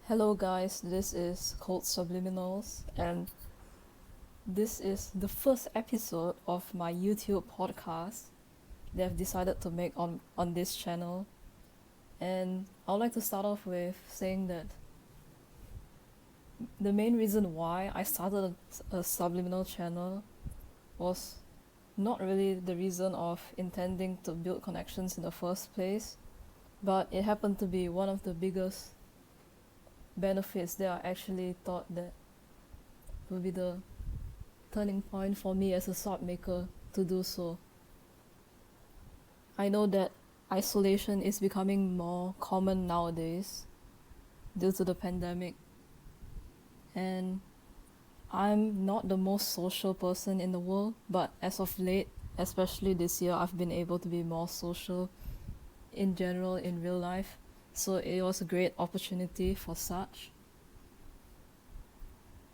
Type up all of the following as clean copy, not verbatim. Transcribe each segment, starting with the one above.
Hello guys, this is called Subliminals, and this is the first episode of my YouTube podcast that I've decided to make on this channel. And I would like to start off with saying that the main reason why I started a Subliminal channel was not really the reason of intending to build connections in the first place, but it happened to be one of the biggest benefits that I actually thought that would be the turning point for me as a sub maker to do so. I know that isolation is becoming more common nowadays due to the pandemic, and I'm not the most social person in the world, but as of late, especially this year, I've been able to be more social in general in real life, so it was a great opportunity for such.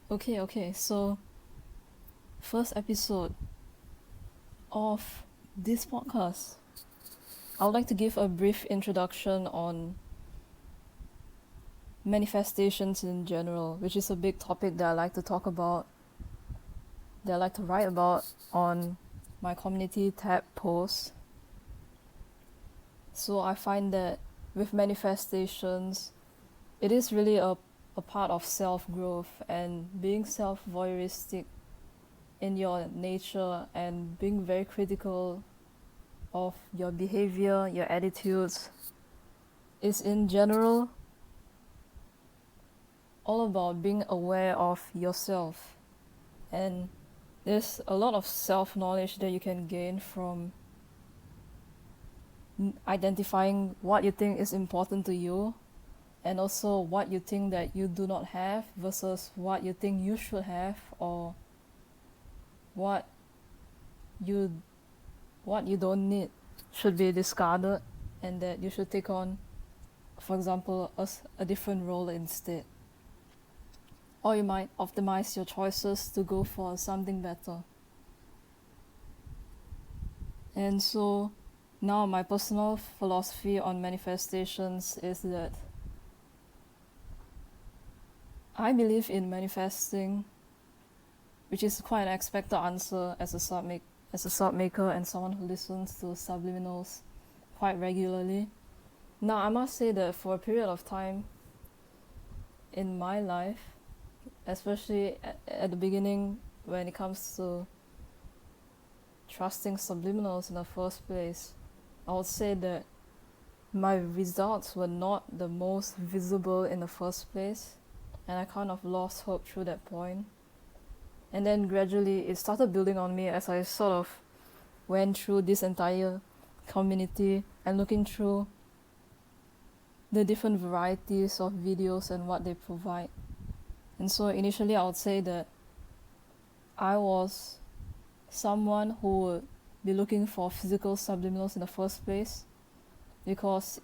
Okay, so first episode of this podcast, I would like to give a brief introduction on manifestations in general, which is a big topic that I like to talk about, that I like to write about on my community tab posts. So I find that with manifestations, it is really a part of self-growth and being self-voyeuristic in your nature and being very critical of your behavior, your attitudes, is in general all about being aware of yourself. And there's a lot of self-knowledge that you can gain from identifying what you think is important to you, and also what you think that you do not have versus what you think you should have, or what you don't need should be discarded and that you should take on, for example, a different role instead. Or you might optimize your choices to go for something better. And so now my personal philosophy on manifestations is that I believe in manifesting, which is quite an expected answer as a sub maker and someone who listens to subliminals quite regularly. Now I must say that for a period of time in my life, especially at the beginning when it comes to trusting subliminals in the first place, I would say that my results were not the most visible in the first place, and I kind of lost hope through that point. And then gradually it started building on me as I sort of went through this entire community and looking through the different varieties of videos and what they provide. And so initially I would say that I was someone who would be looking for physical subliminals in the first place, because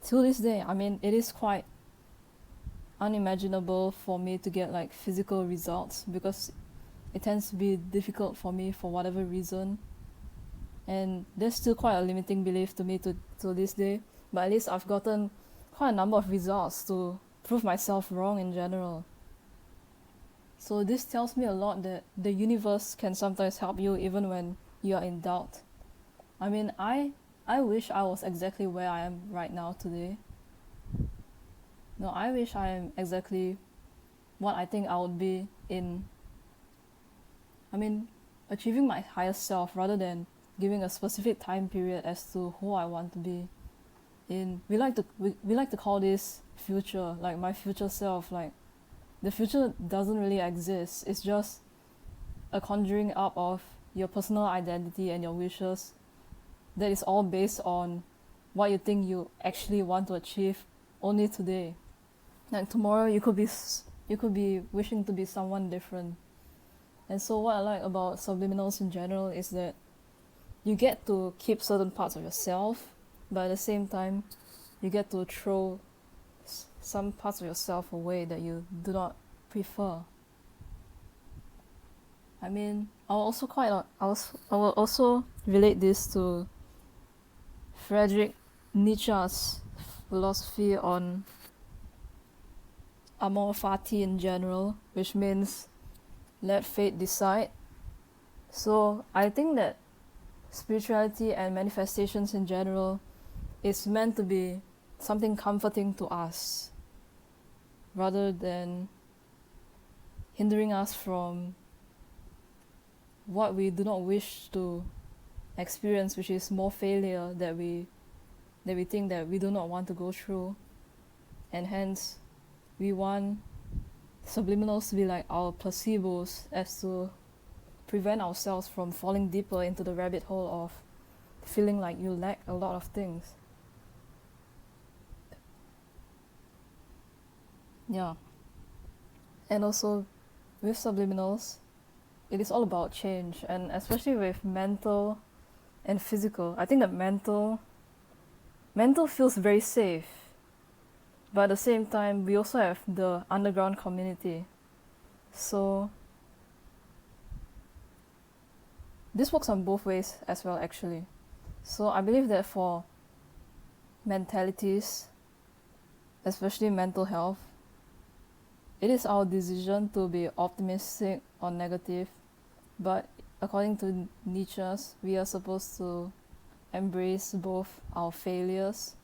till this day, it is quite unimaginable for me to get like physical results, because it tends to be difficult for me for whatever reason, and there's still quite a limiting belief to me to this day, but at least I've gotten quite a number of results to prove myself wrong in general. So this tells me a lot that the universe can sometimes help you even when you are in doubt. I wish I was exactly where I am right now today. No, I wish I am exactly what I think I would be in, achieving my highest self, rather than giving a specific time period as to who I want to be in. We like to call this future, like my future self. Like, the future doesn't really exist. It's just a conjuring up of your personal identity and your wishes that is all based on what you think you actually want to achieve only today. Like tomorrow you could be wishing to be someone different. And so what I like about subliminals in general is that you get to keep certain parts of yourself, but at the same time you get to throw some parts of yourself away that you do not prefer. I will also relate this to Friedrich Nietzsche's philosophy on amor fati in general, which means let fate decide. So I think that spirituality and manifestations in general is meant to be something comforting to us rather than hindering us from what we do not wish to experience, which is more failure that we think that we do not want to go through. And hence we want subliminals to be like our placebos as to prevent ourselves from falling deeper into the rabbit hole of feeling like you lack a lot of things. Yeah. And also with subliminals, it is all about change, and especially with mental and physical. I think that mental feels very safe, but at the same time we also have the underground community. So this works on both ways as well, actually. So I believe that for mentalities, especially mental health, it is our decision to be optimistic or negative, but according to Nietzsche's, we are supposed to embrace both our failures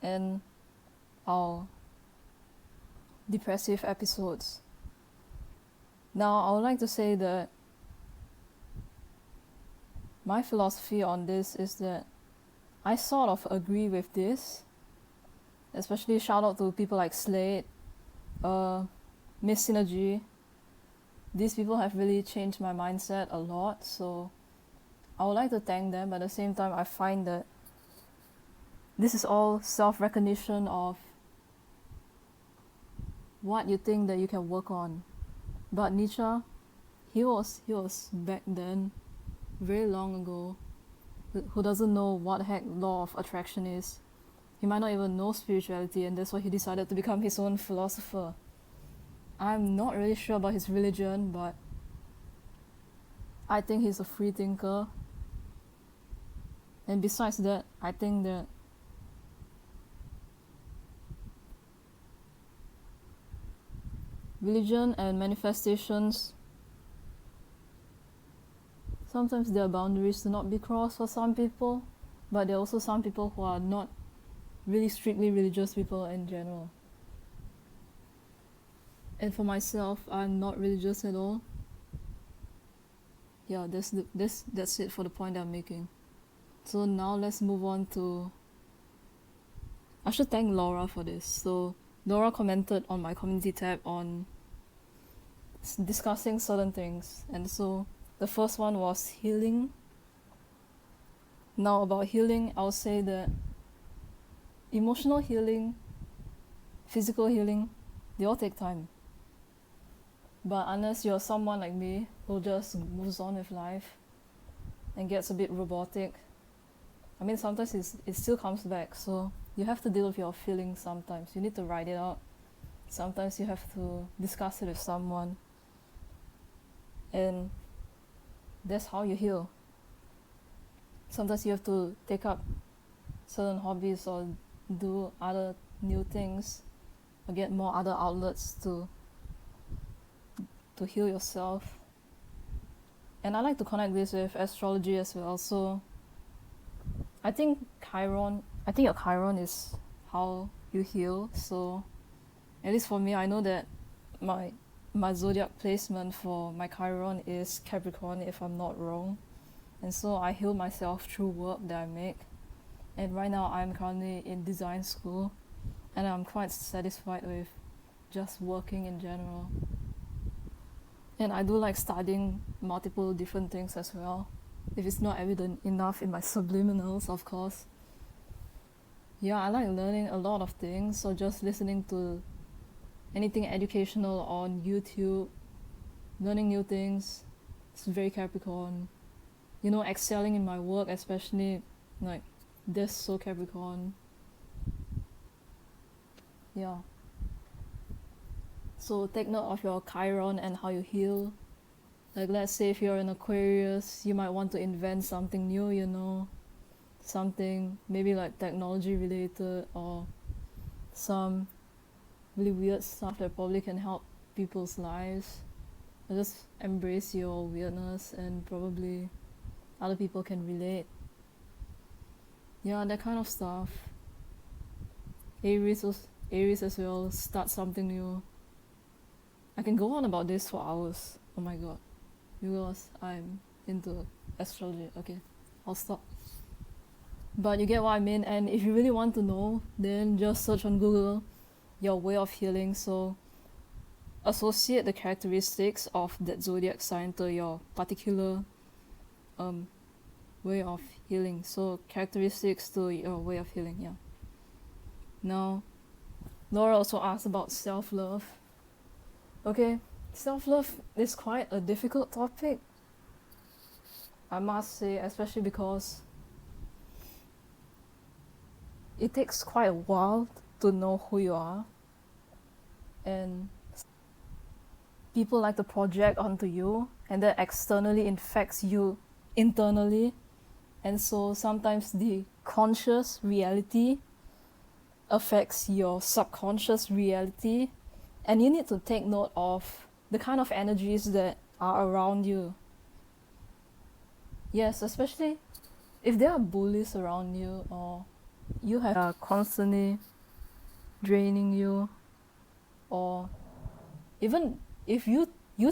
and our depressive episodes. Now, I would like to say that my philosophy on this is that I sort of agree with this, especially shout out to people like Slade, Miss Synergy. These people have really changed my mindset a lot, so I would like to thank them, but at the same time I find that this is all self-recognition of what you think that you can work on. But Nietzsche, he was back then, very long ago, who doesn't know what the heck law of attraction is. He might not even know spirituality, and that's why he decided to become his own philosopher. I'm not really sure about his religion, but I think he's a free thinker. And besides that, I think that religion and manifestations, sometimes there are boundaries to not be crossed for some people, but there are also some people who are not really strictly religious people in general. And for myself, I'm not religious at all. Yeah, that's it for the point I'm making. So now let's move on to... I should thank Laura for this. So Laura commented on my community tab on discussing certain things. And so the first one was healing. Now about healing, I'll say that emotional healing, physical healing, they all take time. But unless you're someone like me who just moves on with life and gets a bit robotic, I mean, sometimes it still comes back, so you have to deal with your feelings sometimes. You need to write it out. Sometimes you have to discuss it with someone. And that's how you heal. Sometimes you have to take up certain hobbies or do other new things or get more other outlets to heal yourself. And I like to connect this with astrology as well. So I think your Chiron is how you heal. So at least for me, I know that my zodiac placement for my Chiron is Capricorn, if I'm not wrong. And so I heal myself through work that I make. And right now I'm currently in design school, and I'm quite satisfied with just working in general. And I do like studying multiple different things as well, if it's not evident enough in my subliminals, of course. Yeah, I like learning a lot of things, so just listening to anything educational on YouTube, learning new things, it's very Capricorn. You know, excelling in my work, especially, like, that's so Capricorn. Yeah. So take note of your Chiron and how you heal. Like, let's say if you're an Aquarius, you might want to invent something new, you know, something maybe like technology related, or some really weird stuff that probably can help people's lives. Just embrace your weirdness and probably other people can relate. Yeah, that kind of stuff. Aries as well, start something new. I can go on about this for hours. Oh my god. Because I'm into astrology. Okay, I'll stop. But you get what I mean, and if you really want to know, then just search on Google your way of healing. So associate the characteristics of that zodiac sign to your particular way of healing. So characteristics to your way of healing, yeah. Now, Laura also asked about self-love. Okay, self-love is quite a difficult topic, I must say, especially because it takes quite a while to know who you are, and people like to project onto you, and that externally infects you internally, and so sometimes the conscious reality affects your subconscious reality, and you need to take note of the kind of energies that are around you. Yes, especially if there are bullies around you, or you have constantly draining you, or even if you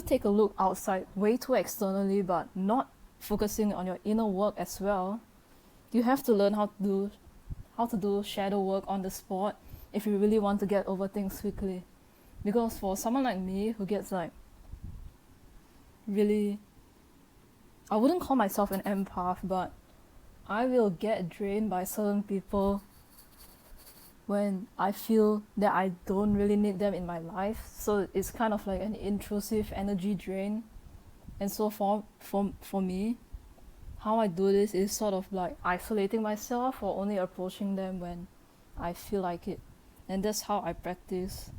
take a look outside way too externally but not focusing on your inner work as well, you have to learn how to do shadow work on the spot if you really want to get over things quickly. Because for someone like me who gets like really, I wouldn't call myself an empath, but I will get drained by certain people when I feel that I don't really need them in my life. So it's kind of like an intrusive energy drain. And so for me, how I do this is sort of like isolating myself or only approaching them when I feel like it. And that's how I practice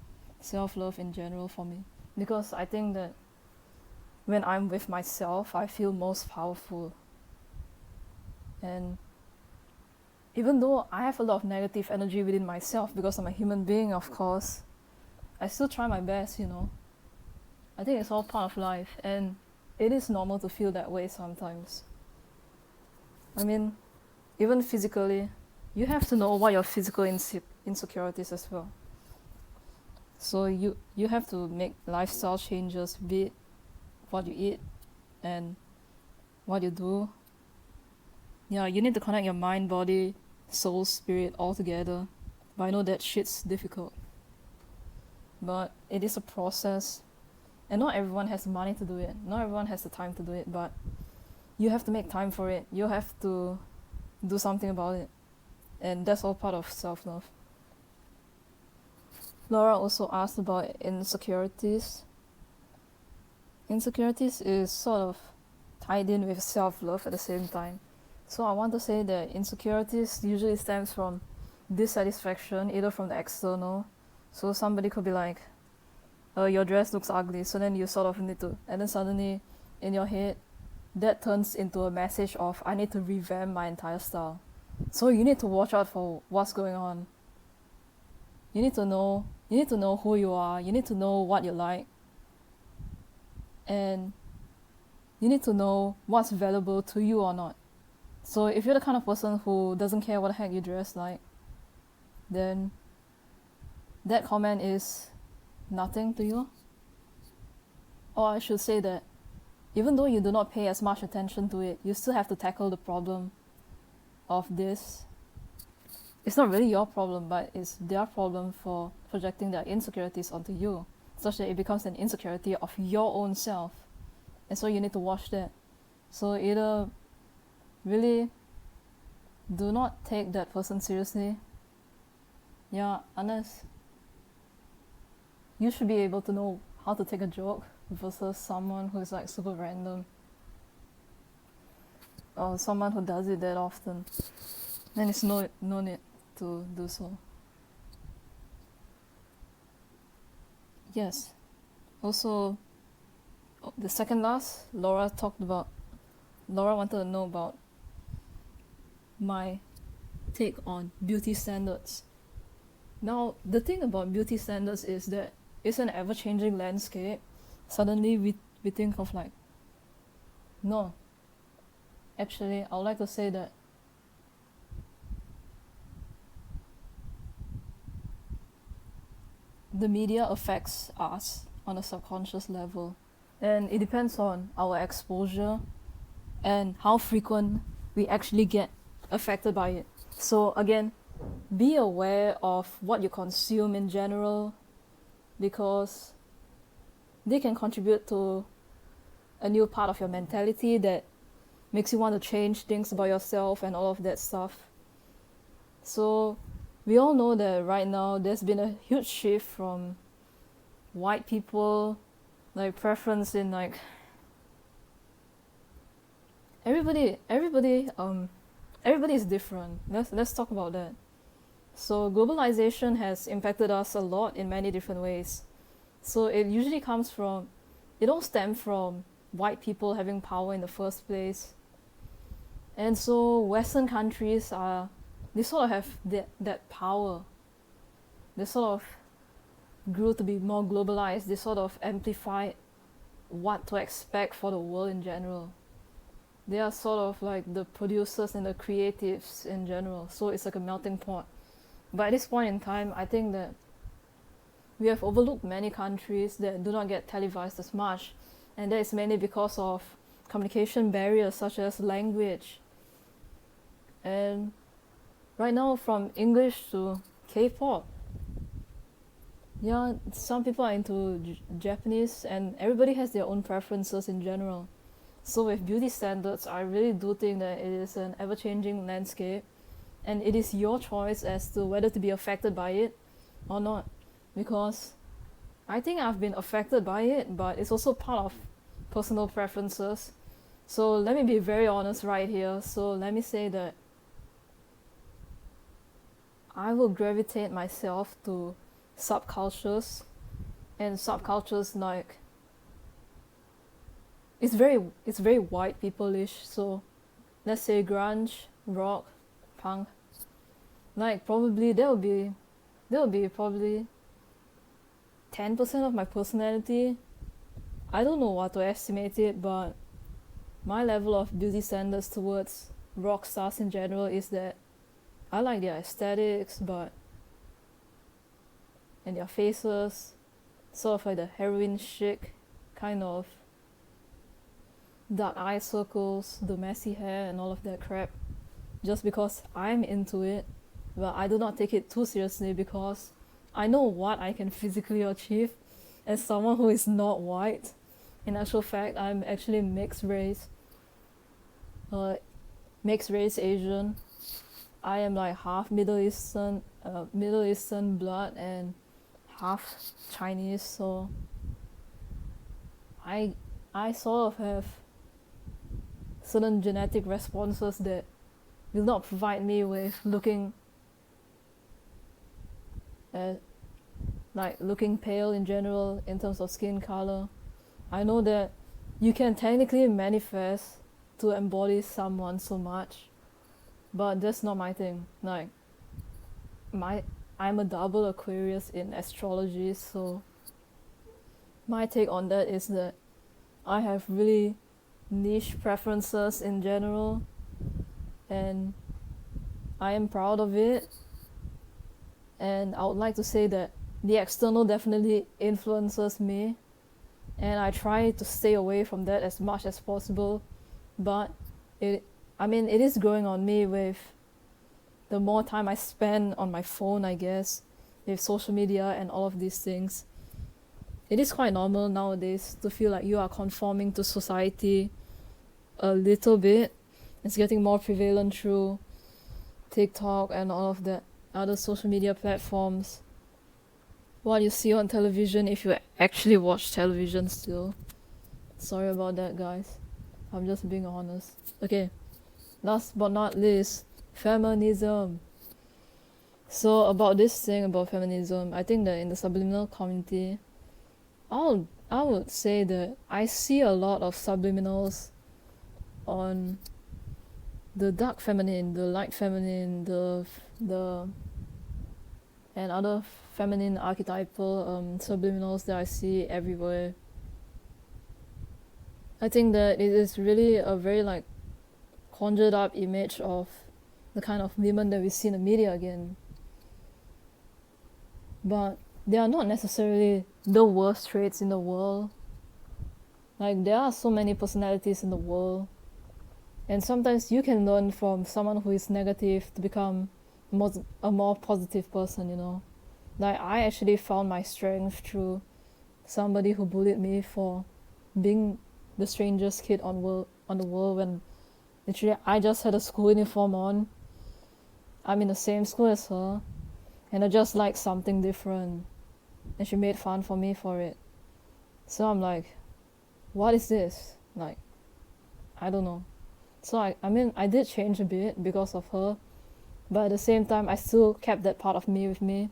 self-love in general for me. Because I think that when I'm with myself, I feel most powerful. And even though I have a lot of negative energy within myself because I'm a human being, of course, I still try my best, you know. I think it's all part of life, and it is normal to feel that way sometimes. I mean, even physically, you have to know what your physical insecurities as well. So you have to make lifestyle changes, be it what you eat and what you do. Yeah, you need to connect your mind, body, soul, spirit all together. But I know that shit's difficult. But it is a process. And not everyone has the money to do it. Not everyone has the time to do it. But you have to make time for it. You have to do something about it. And that's all part of self-love. Laura also asked about insecurities. Insecurities is sort of tied in with self-love at the same time. So I want to say that insecurities usually stems from dissatisfaction, either from the external. So somebody could be like, your dress looks ugly, so then you sort of need to, and then suddenly in your head, that turns into a message of, I need to revamp my entire style. So you need to watch out for what's going on. You need to know who you are, you need to know what you like, and you need to know what's valuable to you or not. So if you're the kind of person who doesn't care what the heck you dress like, then that comment is nothing to you. Or I should say that even though you do not pay as much attention to it, you still have to tackle the problem of this. It's not really your problem, but it's their problem for projecting their insecurities onto you, such that it becomes an insecurity of your own self. And so you need to watch that. So either really do not take that person seriously. Yeah, unless you should be able to know how to take a joke versus someone who's like super random, or someone who does it that often. Then it's no need to do so. Yes. Also, the second last, Laura wanted to know about my take on beauty standards. Now, the thing about beauty standards is that it's an ever-changing landscape. Suddenly we think of like, no, actually, I would like to say that the media affects us on a subconscious level, and it depends on our exposure and how frequent we actually get affected by it. So again, be aware of what you consume in general, because they can contribute to a new part of your mentality that makes you want to change things about yourself and all of that stuff. So we all know that right now there's been a huge shift from white people, like preference in like everybody is different. Let's talk about that. So globalization has impacted us a lot in many different ways. So it usually comes from, it don't stem from white people having power in the first place. And so Western countries they sort of have that power. They sort of grew to be more globalized. They sort of amplified what to expect for the world in general. They are sort of like the producers and the creatives in general. So it's like a melting pot. But at this point in time, I think that we have overlooked many countries that do not get televised as much. And that is mainly because of communication barriers such as language. And right now, from English to K-pop, yeah, some people are into Japanese, and everybody has their own preferences in general. So with beauty standards, I really do think that it is an ever-changing landscape, and it is your choice as to whether to be affected by it or not. Because I think I've been affected by it, but it's also part of personal preferences. So let me be very honest right here. So let me say that I will gravitate myself to subcultures, and subcultures like it's very white people-ish. So let's say grunge, rock, punk. Like probably there will be probably 10% of my personality. I don't know what to estimate it, but my level of beauty standards towards rock stars in general is that I like their aesthetics, and their faces, sort of like the heroin chic kind of dark eye circles, the messy hair and all of that crap, just because I'm into it. But I do not take it too seriously because I know what I can physically achieve as someone who is not white. In actual fact, I'm actually mixed race Asian. I am like half Middle Eastern blood and half Chinese, so I sort of have certain genetic responses that will not provide me with looking pale in general in terms of skin color. I know that you can technically manifest to embody someone so much, but that's not my thing. Like I'm a double Aquarius in astrology, so my take on that is that I have really niche preferences in general, and I am proud of it. And I would like to say that the external definitely influences me, and I try to stay away from that as much as possible. But it is growing on me with the more time I spend on my phone, I guess, with social media and all of these things. It is quite normal nowadays to feel like you are conforming to society a little bit. It's getting more prevalent through TikTok and all of that other social media platforms. What you see on television, if you actually watch television still. Sorry about that, guys. I'm just being honest. Okay, last but not least, feminism. So about this thing about feminism, I think that in the subliminal community, I would say that I see a lot of subliminals on the dark feminine, the light feminine, the and other feminine archetypal subliminals that I see everywhere. I think that it is really a very like conjured up image of the kind of women that we see in the media again. But they are not necessarily the worst traits in the world. Like, there are so many personalities in the world, and sometimes you can learn from someone who is negative to become a more positive person, you know. Like, I actually found my strength through somebody who bullied me for being the strangest kid on the world when literally I just had a school uniform on. I'm in the same school as her, and I just like something different, and she made fun for me for it. So I'm like, what is this? Like, I don't know. So I mean, I did change a bit because of her, but at the same time I still kept that part of me with me.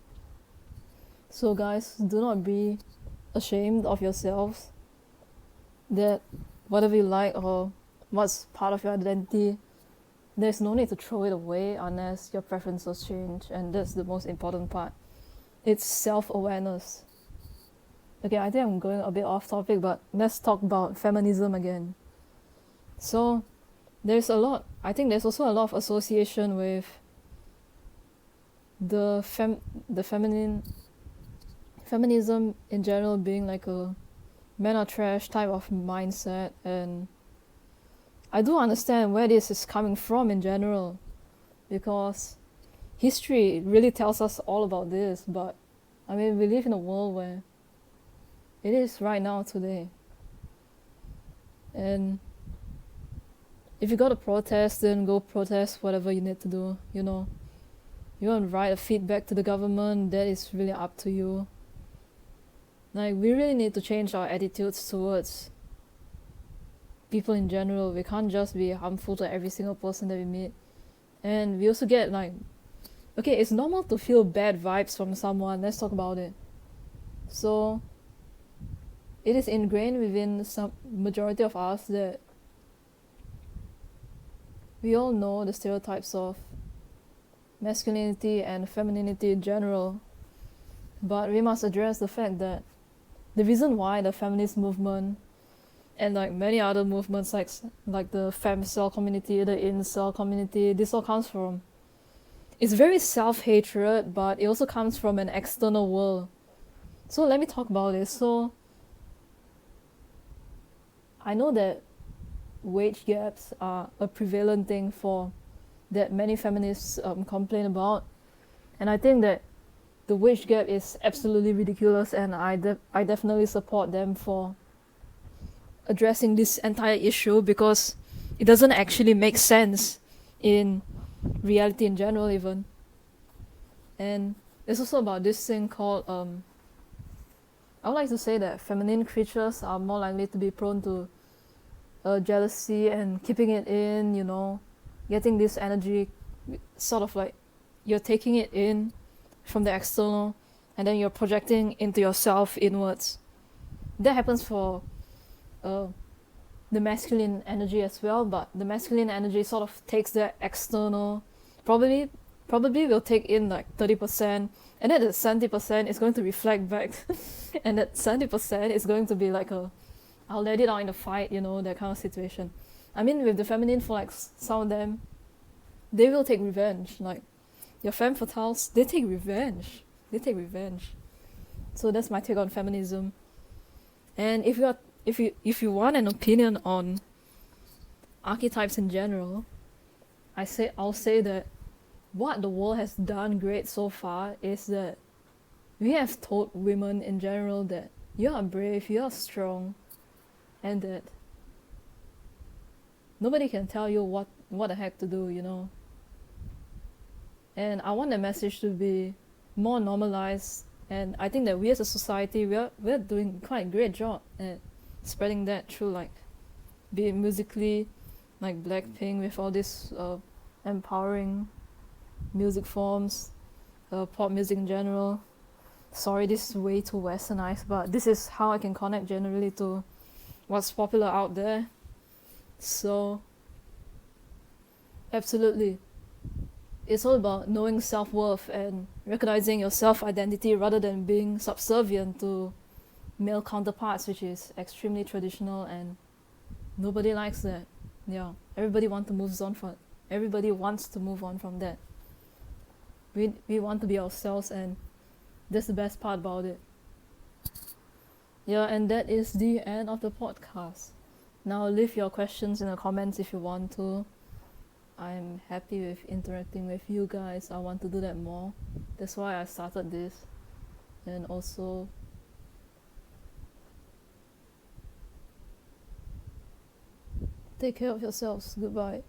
So guys, do not be ashamed of yourselves, that whatever you like or what's part of your identity, there's no need to throw it away unless your preferences change, and that's the most important part. It's self-awareness. Okay, I think I'm going a bit off topic, but let's talk about feminism again. So there's there's also a lot of association with the feminism in general being like a men are trash type of mindset, and I do understand where this is coming from in general, because history really tells us all about this, but I mean, we live in a world where it is right now today. And if you got to protest, then go protest whatever you need to do, you know. You want to write a feedback to the government, that is really up to you. Like, we really need to change our attitudes towards people in general. We can't just be harmful to every single person that we meet. And we also get like, okay, it's normal to feel bad vibes from someone, let's talk about it. So it is ingrained within some majority of us that we all know the stereotypes of masculinity and femininity in general, but we must address the fact that the reason why the feminist movement and like many other movements like the femcel community, the incel community, this all comes from, it's very self-hatred, but it also comes from an external world. So let me talk about it. So I know that wage gaps are a prevalent thing for that many feminists complain about, and I think that the wage gap is absolutely ridiculous, and I definitely support them for addressing this entire issue, because it doesn't actually make sense in reality in general even. And it's also about this thing called I would like to say that feminine creatures are more likely to be prone to jealousy and keeping it in, you know, getting this energy, sort of like you're taking it in from the external and then you're projecting into yourself inwards. That happens for the masculine energy as well, but the masculine energy sort of takes the external, probably will take in like 30%, and then the 70% is going to reflect back and that 70% is going to be like I'll let it out in the fight, you know, that kind of situation. I mean, with the feminine, for like some of them, they will take revenge. Like your femme fatales, they take revenge. So that's my take on feminism. And if you want an opinion on archetypes in general, I'll say that what the world has done great so far is that we have told women in general that you are brave, you are strong, and that nobody can tell you what the heck to do, you know. And I want the message to be more normalized, and I think that we as a society, we're doing quite a great job at spreading that through, like, be it musically, like Blackpink with all this empowering music forms, pop music in general. Sorry, this is way too westernized, but this is how I can connect generally to what's popular out there. So absolutely, it's all about knowing self-worth and recognizing your self-identity rather than being subservient to male counterparts, which is extremely traditional and nobody likes that. Yeah, everybody wants to move on from that. We want to be ourselves, and that's the best part about it. Yeah, and that is the end of the podcast. Now leave your questions in the comments if you want to. I'm happy with interacting with you guys. I want to do that more. That's why I started this. And also, take care of yourselves. Goodbye.